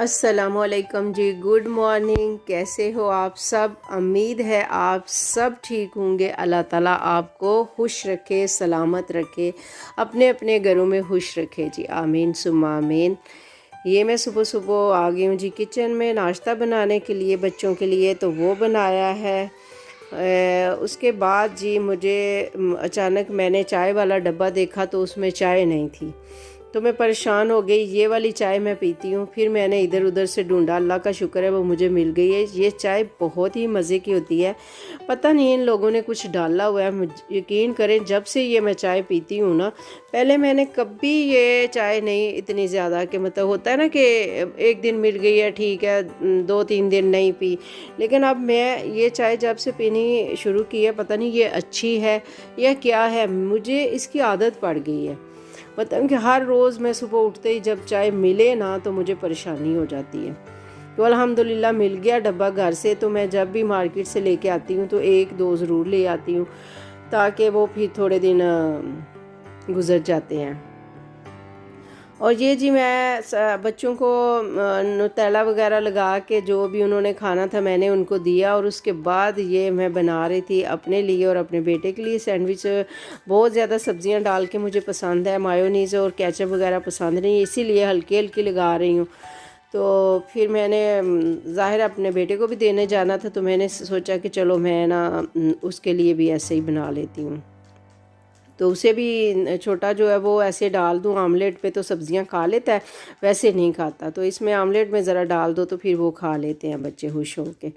अस्सलामुअलैकुम जी। Good morning. कैसे हो आप सब? उम्मीद है आप सब ठीक होंगे। अल्लाह ताला आपको खुश रखे, सलामत रखे, अपने अपने घरों में खुश रखे जी। आमीन सुम्मा आमीन। ये मैं सुबह सुबह आ गई हूँ जी किचन में नाश्ता बनाने के लिए बच्चों के लिए, तो वो बनाया है। उसके बाद जी मुझे अचानक मैंने चाय वाला डब्बा देखा तो उसमें चाय नहीं थी, तो मैं परेशान हो गई। ये वाली चाय मैं पीती हूँ। फिर मैंने इधर उधर से ढूंढा, अल्लाह का शुक्र है वो मुझे मिल गई है। ये चाय बहुत ही मज़े की होती है। पता नहीं इन लोगों ने कुछ डाला हुआ है। यकीन करें, जब से ये मैं चाय पीती हूँ ना, पहले मैंने कभी ये चाय नहीं इतनी ज़्यादा कि मतलब होता है ना कि एक दिन मिल गई है ठीक है, 2-3 दिन नहीं पी। लेकिन अब मैं ये चाय जब से पीनी शुरू की है, पता नहीं ये अच्छी है या क्या है, मुझे इसकी आदत पड़ गई है। मतलब कि हर रोज़ मैं सुबह उठते ही जब चाय मिले ना तो मुझे परेशानी हो जाती है। तो अल्हम्दुलिल्लाह मिल गया डब्बा घर से, तो मैं जब भी मार्केट से लेके आती हूँ तो 1-2 ज़रूर ले आती हूँ, ताकि वो फिर थोड़े दिन गुजर जाते हैं। और ये जी मैं बच्चों को नुतेला वगैरह लगा के जो भी उन्होंने खाना था मैंने उनको दिया, और उसके बाद ये मैं बना रही थी अपने लिए और अपने बेटे के लिए सैंडविच। बहुत ज़्यादा सब्जियां डाल के मुझे पसंद है, मायोनीज़ और केचप वगैरह पसंद नहीं, इसीलिए हल्की हल्की लगा रही हूँ। तो फिर मैंने ज़ाहिर अपने बेटे को भी देने जाना था, तो मैंने सोचा कि चलो मैं ना उसके लिए भी ऐसे ही बना लेती हूँ। तो उसे भी छोटा जो है वो ऐसे डाल दूँ आमलेट पे तो सब्जियां खा लेता है, वैसे नहीं खाता। तो इसमें आमलेट में ज़रा डाल दो तो फिर वो खा लेते हैं बच्चे खुश हो के।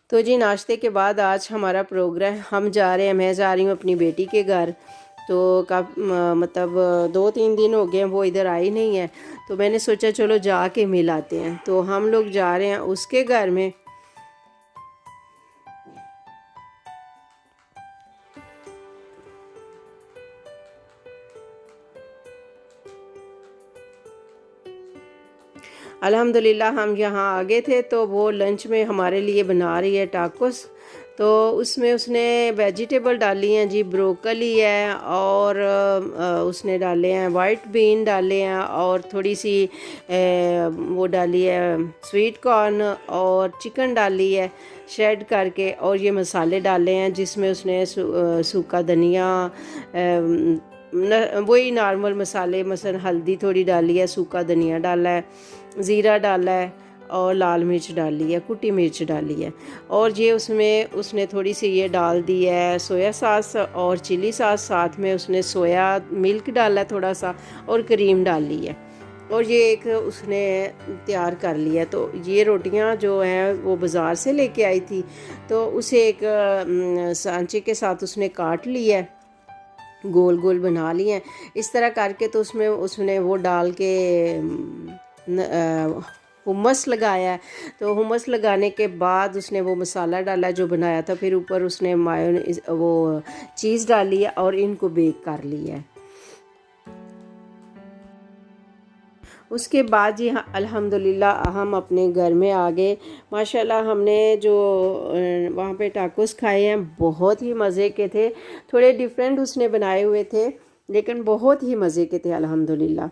तो जी नाश्ते के बाद आज हमारा प्रोग्राम, हम जा रहे हैं, मैं जा रही हूँ अपनी बेटी के घर। तो मतलब 2-3 दिन हो गए वो इधर आई नहीं है, तो मैंने सोचा चलो जा के मिल आते हैं। तो हम लोग जा रहे हैं उसके घर में। अल्हम्दुलिल्लाह हम यहाँ आ गए थे, तो वो लंच में हमारे लिए बना रही है टाकोस। तो उसमें उसने वेजिटेबल डाली हैं जी, ब्रोकली है और उसने डाले हैं वाइट बीन डाले हैं, और थोड़ी सी वो डाली है स्वीट कॉर्न, और चिकन डाली है श्रेड करके, और ये मसाले डाले हैं जिसमें उसने सूखा धनिया, वही नॉर्मल मसाले, मसलन हल्दी थोड़ी डाली है, सूखा धनिया डाला है, ज़ीरा डाला है, और लाल मिर्च डाली है, कुटी मिर्च डाली है। और ये उसमें उसने थोड़ी सी ये डाल दी है सोया सॉस और चिली सॉस, साथ में उसने सोया मिल्क डाला है थोड़ा सा, और क्रीम डाली है, और ये एक उसने तैयार कर लिया। तो ये रोटियां जो हैं वो बाज़ार से लेके आई थी, तो उसे एक सांचे के साथ उसने काट लिया है, गोल गोल बना लिए हैं इस तरह करके। तो उसमें उसने वो डाल के हुमस लगाया है। तो हुमस लगाने के बाद उसने वो मसाला डाला जो बनाया था, फिर ऊपर उसने मायोनीज वो चीज़ डाली है, और इनको बेक कर लिया है। उसके बाद जी हाँ अल्हम्दुलिल्लाह हम अपने घर में आ गए। माशाल्लाह हमने जो वहाँ पे टाकोस खाए हैं बहुत ही मज़े के थे। थोड़े डिफरेंट उसने बनाए हुए थे, लेकिन बहुत ही मज़े के थे अल्हम्दुलिल्लाह।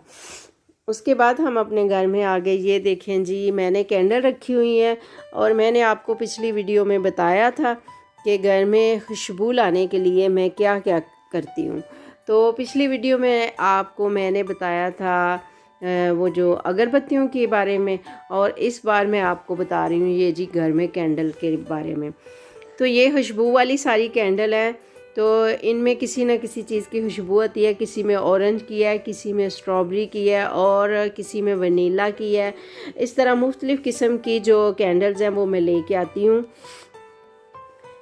उसके बाद हम अपने घर में आ गए। ये देखें जी मैंने कैंडल रखी हुई है, और मैंने आपको पिछली वीडियो में बताया था कि घर में खुशबू लाने के लिए मैं क्या क्या करती हूँ। तो पिछली वीडियो में आपको मैंने बताया था वो जो अगरबत्तियों के बारे में, और इस बार मैं आपको बता रही हूँ ये जी घर में कैंडल के बारे में। तो ये खुशबू वाली सारी कैंडल हैं। तो इनमें किसी न किसी चीज़ की खुशबू आती है, किसी में ऑरेंज की है, किसी में स्ट्रॉबेरी की है, और किसी में वनीला की है। इस तरह मुख्तलिफ़ किस्म की जो कैंडल्स हैं वो मैं लेके आती हूँ,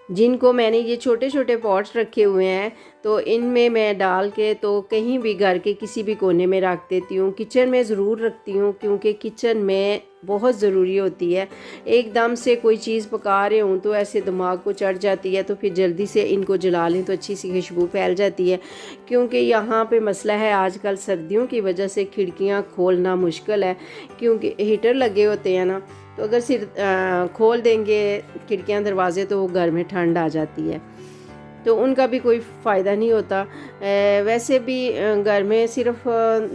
जिनको मैंने ये छोटे छोटे पॉट्स रखे हुए हैं। तो इनमें मैं डाल के तो कहीं भी घर के किसी भी कोने में रख देती हूँ। किचन में ज़रूर रखती हूँ, क्योंकि किचन में बहुत ज़रूरी होती है। एकदम से कोई चीज़ पका रहे हूँ तो ऐसे दिमाग को चढ़ जाती है, तो फिर जल्दी से इनको जला लें तो अच्छी सी खुशबू फैल जाती है। क्योंकि यहाँ पे मसला है आजकल सर्दियों की वजह से खिड़कियाँ खोलना मुश्किल है, क्योंकि हीटर लगे होते हैं ना। तो अगर सिर खोल देंगे खिड़कियाँ दरवाजे तो वो घर में ठंड आ जाती है, तो उनका भी कोई फ़ायदा नहीं होता। वैसे भी घर में सिर्फ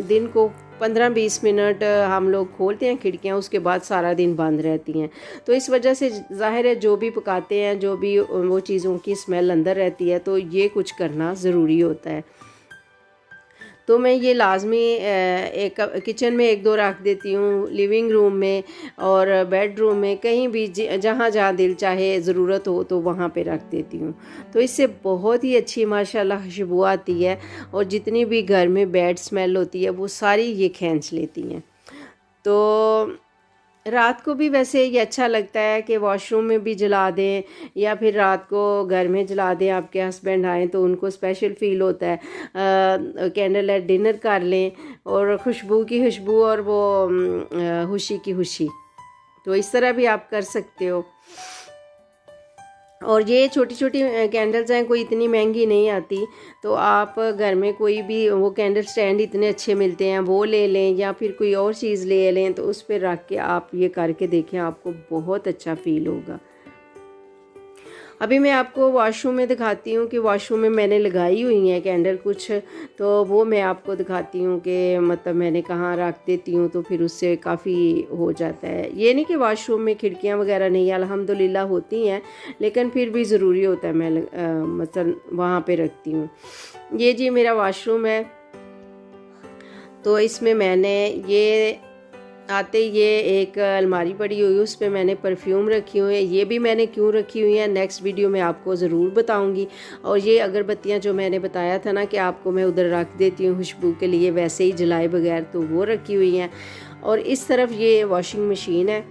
दिन को 15-20 मिनट हम लोग खोलते हैं खिड़कियाँ, उसके बाद सारा दिन बंद रहती हैं। तो इस वजह से ज़ाहिर है जो भी पकाते हैं, जो भी वो चीज़ों की स्मेल अंदर रहती है, तो ये कुछ करना ज़रूरी होता है। तो मैं ये लाज़मी एक किचन में 1-2 रख देती हूँ, लिविंग रूम में और बेडरूम में, कहीं भी जहाँ जहाँ दिल चाहे, ज़रूरत हो तो वहाँ पे रख देती हूँ। तो इससे बहुत ही अच्छी माशाल्लाह खुशबू आती है और जितनी भी घर में बैड स्मेल होती है वो सारी ये खींच लेती हैं। तो रात को भी वैसे ये अच्छा लगता है कि वॉशरूम में भी जला दें या फिर रात को घर में जला दें, आपके हस्बैंड आएँ तो उनको स्पेशल फ़ील होता है। कैंडल लाइट डिनर कर लें और खुशबू की खुशबू और वो खुशी की खुशी। तो इस तरह भी आप कर सकते हो। और ये छोटी छोटी कैंडल्स हैं, कोई इतनी महंगी नहीं आती। तो आप घर में कोई भी वो कैंडल स्टैंड इतने अच्छे मिलते हैं, वो ले लें या फिर कोई और चीज़ ले लें, तो उस पर रख के आप ये करके देखें, आपको बहुत अच्छा फ़ील होगा। अभी मैं आपको वॉशरूम में दिखाती हूँ कि वॉशरूम में मैंने लगाई हुई हैं कैंडल कुछ, तो वो मैं आपको दिखाती हूँ कि मतलब मैंने कहाँ रख देती हूँ, तो फिर उससे काफ़ी हो जाता है। ये नहीं कि वॉशरूम में खिड़कियाँ वगैरह नहीं अल्हम्दुलिल्लाह होती हैं, लेकिन फिर भी ज़रूरी होता है, मैं मतलब वहाँ पे रखती हूँ। ये जी मेरा वॉशरूम है। तो इसमें मैंने ये आते ये एक अलमारी पड़ी हुई है, उस पे मैंने परफ्यूम रखी हुई है। ये भी मैंने क्यों रखी हुई है नेक्स्ट वीडियो में आपको ज़रूर बताऊंगी। और ये अगरबत्तियाँ जो मैंने बताया था ना कि आपको मैं उधर रख देती हूँ खुशबू के लिए, वैसे ही जलाए बगैर, तो वो रखी हुई हैं। और इस तरफ ये वॉशिंग मशीन है,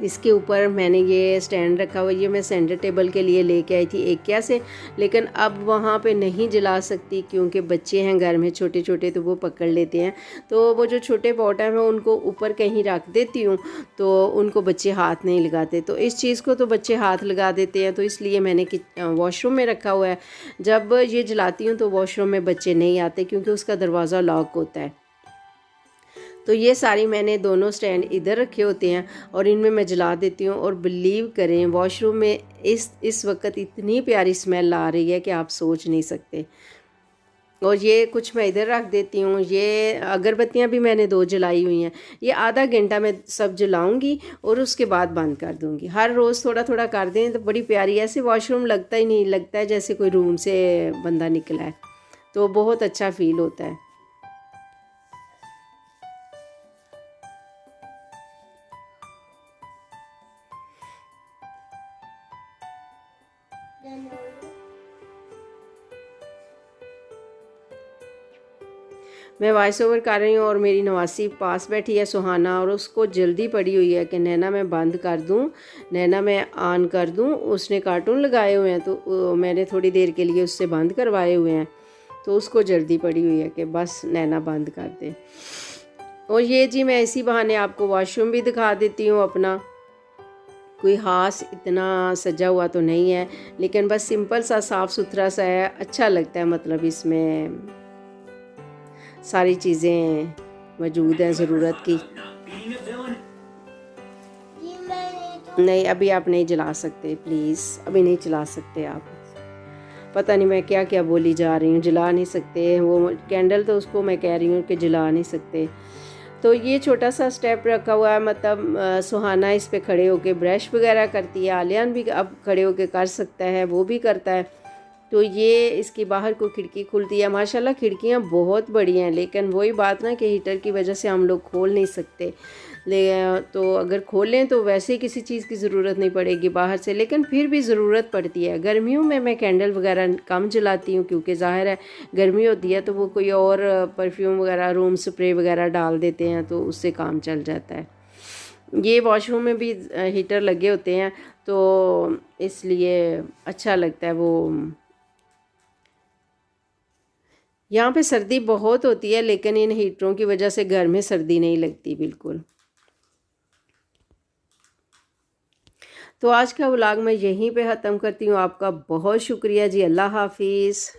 इसके ऊपर मैंने ये स्टैंड रखा हुआ है। ये मैं सेंटर टेबल के लिए लेके आई थी एकिया से, लेकिन अब वहाँ पे नहीं जला सकती क्योंकि बच्चे हैं घर में छोटे छोटे, तो वो पकड़ लेते हैं। तो वो जो छोटे पॉट हैं मैं उनको ऊपर कहीं रख देती हूँ, तो उनको बच्चे हाथ नहीं लगाते। तो इस चीज़ को तो बच्चे हाथ लगा देते हैं, तो इसलिए मैंने वॉशरूम में रखा हुआ है। जब ये जलाती हूँ तो वॉशरूम में बच्चे नहीं आते क्योंकि उसका दरवाज़ा लॉक होता है। तो ये सारी मैंने दोनों स्टैंड इधर रखे होते हैं और इनमें मैं जला देती हूँ। और बिलीव करें वॉशरूम में इस वक्त इतनी प्यारी स्मेल आ रही है कि आप सोच नहीं सकते। और ये कुछ मैं इधर रख देती हूँ। ये अगरबत्तियाँ भी मैंने 2 जलाई हुई हैं। ये आधा घंटा मैं सब जलाऊंगी और उसके बाद बंद कर दूँगी। हर रोज़ थोड़ा थोड़ा कर दें तो बड़ी प्यारी, ऐसे वॉशरूम लगता ही नहीं, लगता है जैसे कोई रूम से बंदा निकला है, तो बहुत अच्छा फील होता है। मैं वॉइस ओवर कर रही हूँ और मेरी नवासी पास बैठी है सुहाना, और उसको जल्दी पड़ी हुई है कि नैना मैं बंद कर दूँ, नैना मैं ऑन कर दूँ। उसने कार्टून लगाए हुए हैं तो मैंने थोड़ी देर के लिए उससे बंद करवाए हुए हैं, तो उसको जल्दी पड़ी हुई है कि बस नैना बंद कर दे। और ये जी मैं इसी बहाने आपको वॉशरूम भी दिखा देती हूँ अपना। कोई ख़ास इतना सजा हुआ तो नहीं है, लेकिन बस सिंपल सा साफ़ सुथरा सा है, अच्छा लगता है। मतलब इसमें सारी चीज़ें मौजूद हैं ज़रूरत की। नहीं, अभी आप नहीं जला सकते, प्लीज़ अभी नहीं जला सकते आप। पता नहीं मैं क्या क्या बोली जा रही हूँ, जला नहीं सकते वो कैंडल, तो उसको मैं कह रही हूँ कि जला नहीं सकते। तो ये छोटा सा स्टेप रखा हुआ है, मतलब सुहाना इस पे खड़े होके ब्रश वगैरह करती है, आलियान भी अब खड़े होके कर सकता है, वो भी करता है। तो ये इसकी बाहर को खिड़की खुलती है। माशाल्लाह खिड़कियाँ बहुत बड़ी हैं, लेकिन वही बात ना कि हीटर की वजह से हम लोग खोल नहीं सकते। तो अगर खोलें तो वैसे ही किसी चीज़ की ज़रूरत नहीं पड़ेगी बाहर से, लेकिन फिर भी ज़रूरत पड़ती है। गर्मियों में मैं कैंडल वगैरह कम जलाती हूँ क्योंकि ज़ाहिर है गर्मी होती है, तो वो कोई और परफ्यूम वगैरह, रूम स्प्रे वगैरह डाल देते हैं, तो उससे काम चल जाता है। ये वॉशरूम में भी हीटर लगे होते हैं, तो इसलिए अच्छा लगता है वो। यहाँ पे सर्दी बहुत होती है, लेकिन इन हीटरों की वजह से घर में सर्दी नहीं लगती बिल्कुल। तो आज का व्लॉग मैं यहीं पे ख़त्म करती हूँ। आपका बहुत शुक्रिया जी, अल्लाह हाफिज़।